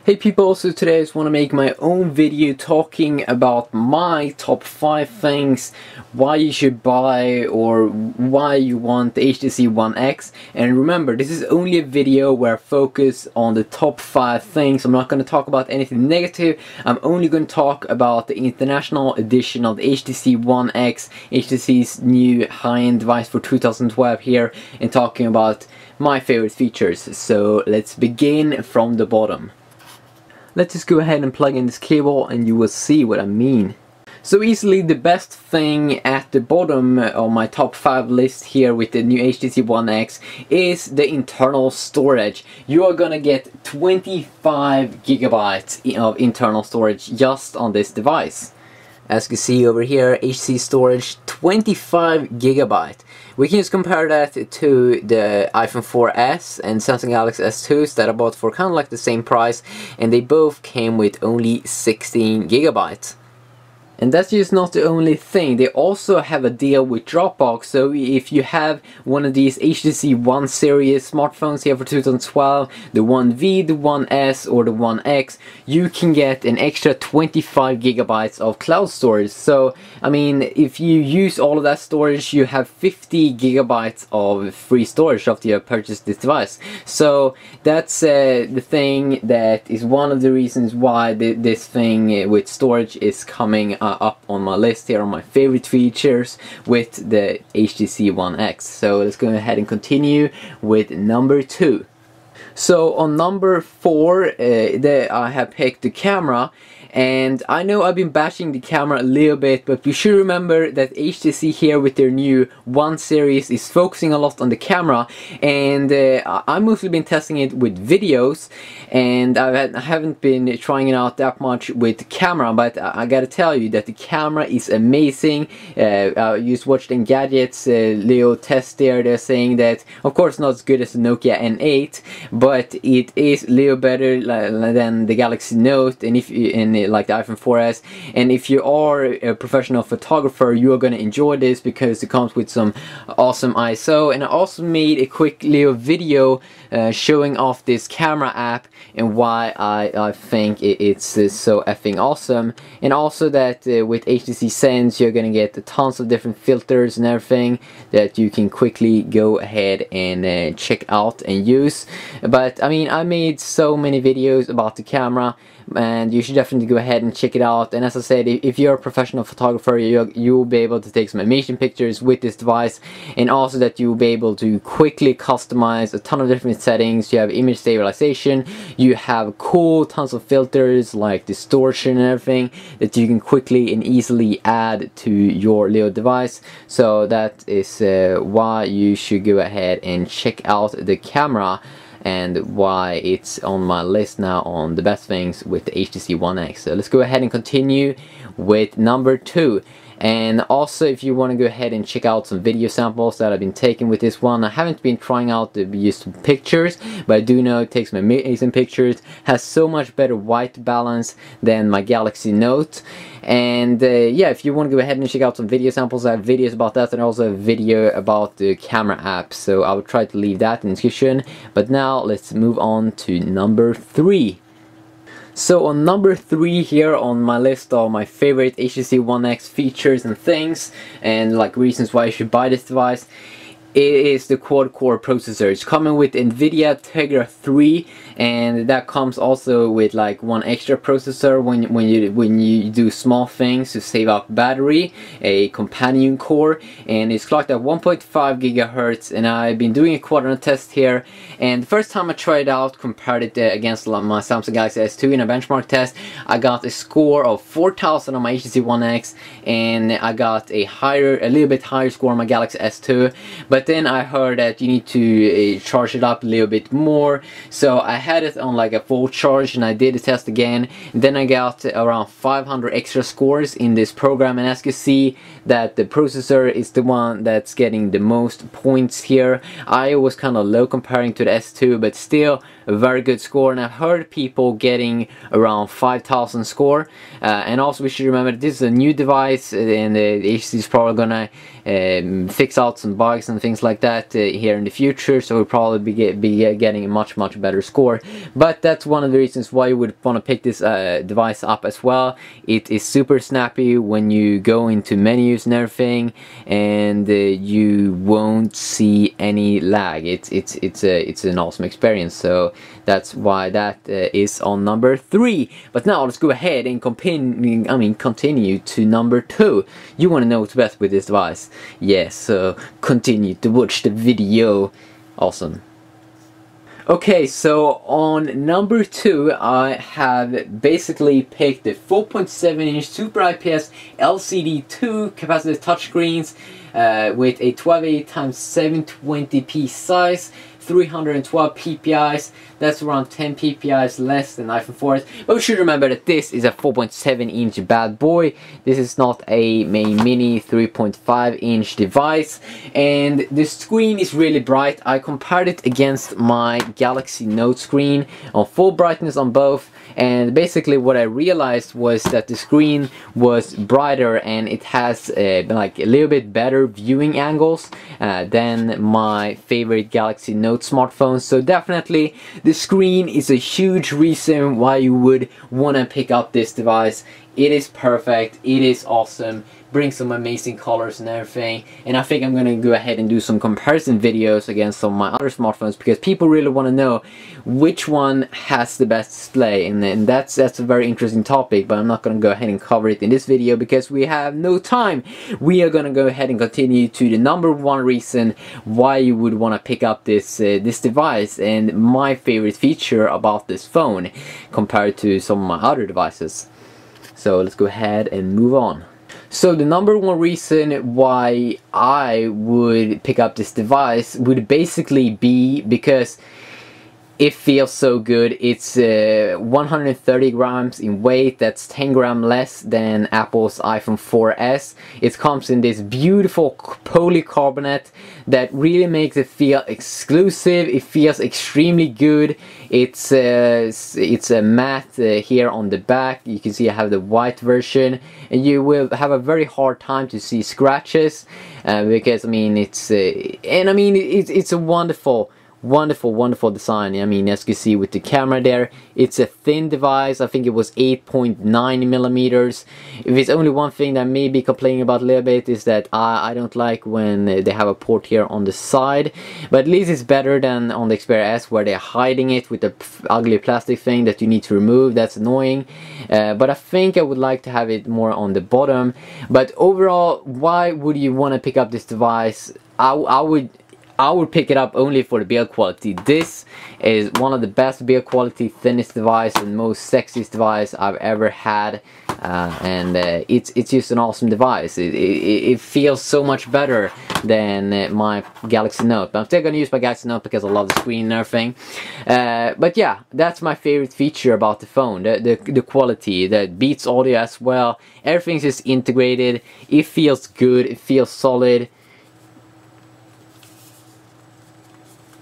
Hey people, so today I just want to make my own video talking about my top 5 things why you should buy or why you want the HTC One X. And remember, this is only a video where I focus on the top 5 things. I'm not going to talk about anything negative. I'm only going to talk about the international edition of the HTC One X, HTC's new high-end device for 2012 here, and talking about my favorite features. So let's begin from the bottom. Let's just go ahead and plug in this cable and you will see what I mean. So easily the best thing at the bottom of my top 5 list here with the new HTC One X is the internal storage. You are gonna get 25 gigabytes of internal storage just on this device. As you can see over here, HTC storage 25 gigabyte. We can just compare that to the iPhone 4S and Samsung Galaxy S2s that I bought for kind of like the same price, and they both came with only 16 gigabytes. And that's just not the only thing. They also have a deal with Dropbox, so if you have one of these HTC One series smartphones here for 2012, the One V, the One S or the One X, you can get an extra 25 gigabytes of cloud storage. So, I mean, if you use all of that storage, you have 50 gigabytes of free storage after you have purchased this device. So, that's the thing that is one of the reasons why this thing with storage is coming up on my list here on my favorite features with the HTC One X. So let's go ahead and continue with number 2. So on number 4 I have picked the camera. And I know I've been bashing the camera a little bit, but you should remember that HTC here with their new One series is focusing a lot on the camera, and I've mostly been testing it with videos, and I haven't been trying it out that much with the camera, but I gotta tell you that the camera is amazing. I just watched Engadget's Leo test there. They're saying that, of course, not as good as the Nokia N8, but it is a little better than the Galaxy Note, and like the iPhone 4S. And if you are a professional photographer, you are going to enjoy this because it comes with some awesome ISO. And I also made a quick little video showing off this camera app and why I think it's so effing awesome. And also that with HTC Sense you're going to get tons of different filters and everything that you can quickly go ahead and check out and use. But I mean, I made so many videos about the camera, and you should definitely go ahead and check it out. And as I said, if you're a professional photographer, you will be able to take some amazing pictures with this device, and also that you will be able to quickly customize a ton of different settings. You have image stabilization, you have cool tons of filters like distortion and everything that you can quickly and easily add to your little device. So that is why you should go ahead and check out the camera, and why it's on my list now on the best things with the HTC One X. So let's go ahead and continue with number 2. And also, if you want to go ahead and check out some video samples that I've been taking with this one, I haven't been trying out to use some pictures, but I do know it takes some amazing pictures, has so much better white balance than my Galaxy Note. And yeah, if you want to go ahead and check out some video samples, I have videos about that, and also a video about the camera app, so I will try to leave that in the description. But now let's move on to number 3. So on number 3 here on my list of my favorite HTC One X features and things, and like reasons why you should buy this device, it is the quad-core processor. It's coming with NVIDIA Tegra 3, and that comes also with like one extra processor when you do small things to save up battery, a companion core, and it's clocked at 1.5 gigahertz. And I've been doing a Quadrant test here, and the first time I tried it out, compared it against my Samsung Galaxy S2 in a benchmark test, I got a score of 4000 on my HTC One X, and I got a little bit higher score on my Galaxy S2. But then I heard that you need to charge it up a little bit more, so I had it on like a full charge, and I did the test again. And then I got around 500 extra scores in this program, and as you see that the processor is the one that's getting the most points here. I was kind of low comparing to the S2, but still a very good score, and I've heard people getting around 5,000 score. And also we should remember that this is a new device, and the HTC is probably gonna fix out some bugs and things like that here in the future, so we'll probably be getting a much better score. But that's one of the reasons why you would want to pick this device up as well. It is super snappy when you go into menus and everything, and you won't see any lag. It's an awesome experience, so that's why that is on number 3. But now let's go ahead and continue to number 2. You want to know what's best with this device? Yes, so continue to watch the video. Awesome. Okay, so on number 2 I have basically picked the 4.7-inch Super IPS LCD 2 capacitive touchscreens with a 1280x720p size, 312 ppi. That's around 10 ppi less than iPhone 4s. But we should remember that this is a 4.7-inch bad boy. This is not a mini 3.5-inch device, and the screen is really bright. I compared it against my Galaxy Note screen on full brightness on both, and basically what I realized was that the screen was brighter and it has like a little bit better viewing angles than my favorite Galaxy Note smartphones. So definitely the screen is a huge reason why you would want to pick up this device. It is perfect, it is awesome, brings some amazing colors and everything, and I think I'm gonna go ahead and do some comparison videos against some of my other smartphones, because people really want to know which one has the best display, and that's a very interesting topic, but I'm not gonna go ahead and cover it in this video because we have no time. We are gonna go ahead and continue to the number 1 reason why you would want to pick up this device, and my favorite feature about this phone compared to some of my other devices. So let's go ahead and move on. So the number 1 reason why I would pick up this device would basically be because it feels so good. It's 130 grams in weight. That's 10 grams less than Apple's iPhone 4S. It comes in this beautiful polycarbonate that really makes it feel exclusive. It feels extremely good. It's a matte here on the back. You can see I have the white version, and you will have a very hard time to see scratches because it's a wonderful design. I mean, as you can see with the camera there, it's a thin device. I think it was 8.9 millimeters. If it's only one thing that I may be complaining about a little bit is that I don't like when they have a port here on the side, but at least it's better than on the Xperia S where they're hiding it with the ugly plastic thing that you need to remove. That's annoying, but I think I would like to have it more on the bottom. But overall, why would you want to pick up this device? I would pick it up only for the build quality. This is one of the best build quality, thinnest device and most sexiest device I've ever had, and it's just an awesome device. It feels so much better than my Galaxy Note, but I'm still gonna use my Galaxy Note because I love the screen and everything. But yeah, that's my favorite feature about the phone, the quality, the Beats audio as well. Everything's just integrated. It feels good, it feels solid.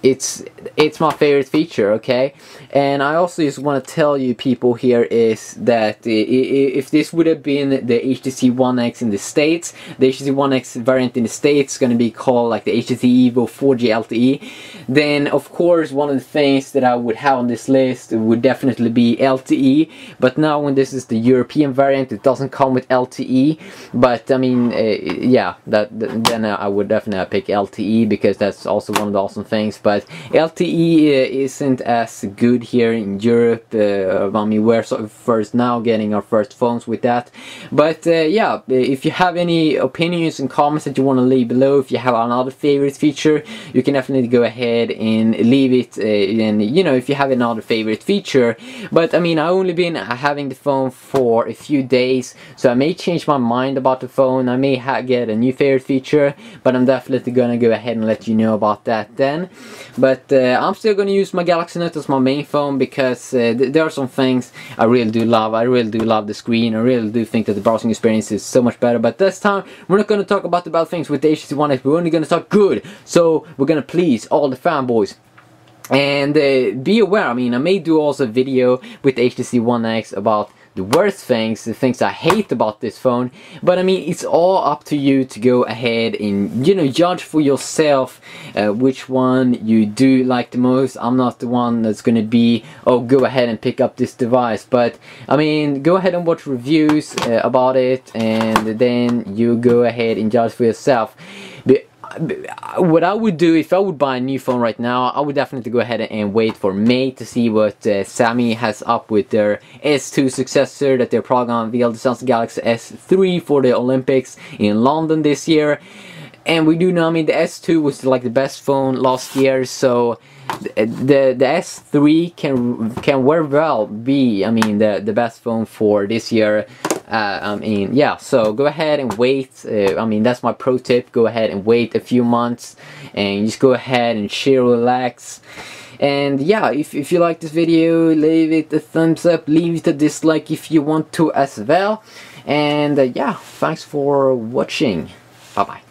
It's my favorite feature, okay? And I also just want to tell you people here is that if this would have been the HTC One X in the States, the HTC One X variant in the States is going to be called like the HTC Evo 4G LTE, then of course one of the things that I would have on this list would definitely be LTE. But now when this is the European variant, it doesn't come with LTE. But I mean, yeah, then I would definitely pick LTE because that's also one of the awesome things. But LTE isn't as good here in Europe. I mean, we're first now getting our first phones with that. But yeah, if you have any opinions and comments that you want to leave below, if you have another favorite feature, you can definitely go ahead and leave it. And you know, if you have another favorite feature. But I mean, I've only been having the phone for a few days, so I may change my mind about the phone. I may get a new favorite feature, but I'm definitely gonna go ahead and let you know about that then. But I'm still going to use my Galaxy Note as my main phone because there are some things I really do love. I really do love the screen. I really do think that the browsing experience is so much better. But this time, we're not going to talk about the bad things with the HTC One X. We're only going to talk good. So we're going to please all the fanboys. And be aware, I mean, I may do also a video with the HTC One X about the worst things, the things I hate about this phone. But I mean, it's all up to you to go ahead and, you know, judge for yourself which one you do like the most. I'm not the one that's gonna be, oh, go ahead and pick up this device. But I mean, go ahead and watch reviews about it, and then you go ahead and judge for yourself. What I would do if I would buy a new phone right now, I would definitely go ahead and wait for May to see what Xiaomi has up with their S2 successor that they're probably going to unveil, the Samsung Galaxy S3 for the Olympics in London this year. And we do know, I mean, the S2 was like the best phone last year, so the S3 can very well be, I mean, the best phone for this year. I mean, yeah, so go ahead and wait. I mean, that's my pro tip. Go ahead and wait a few months and just go ahead and chill, relax. And yeah, if you like this video, leave it a thumbs up, leave it a dislike if you want to as well. And yeah, thanks for watching. Bye bye.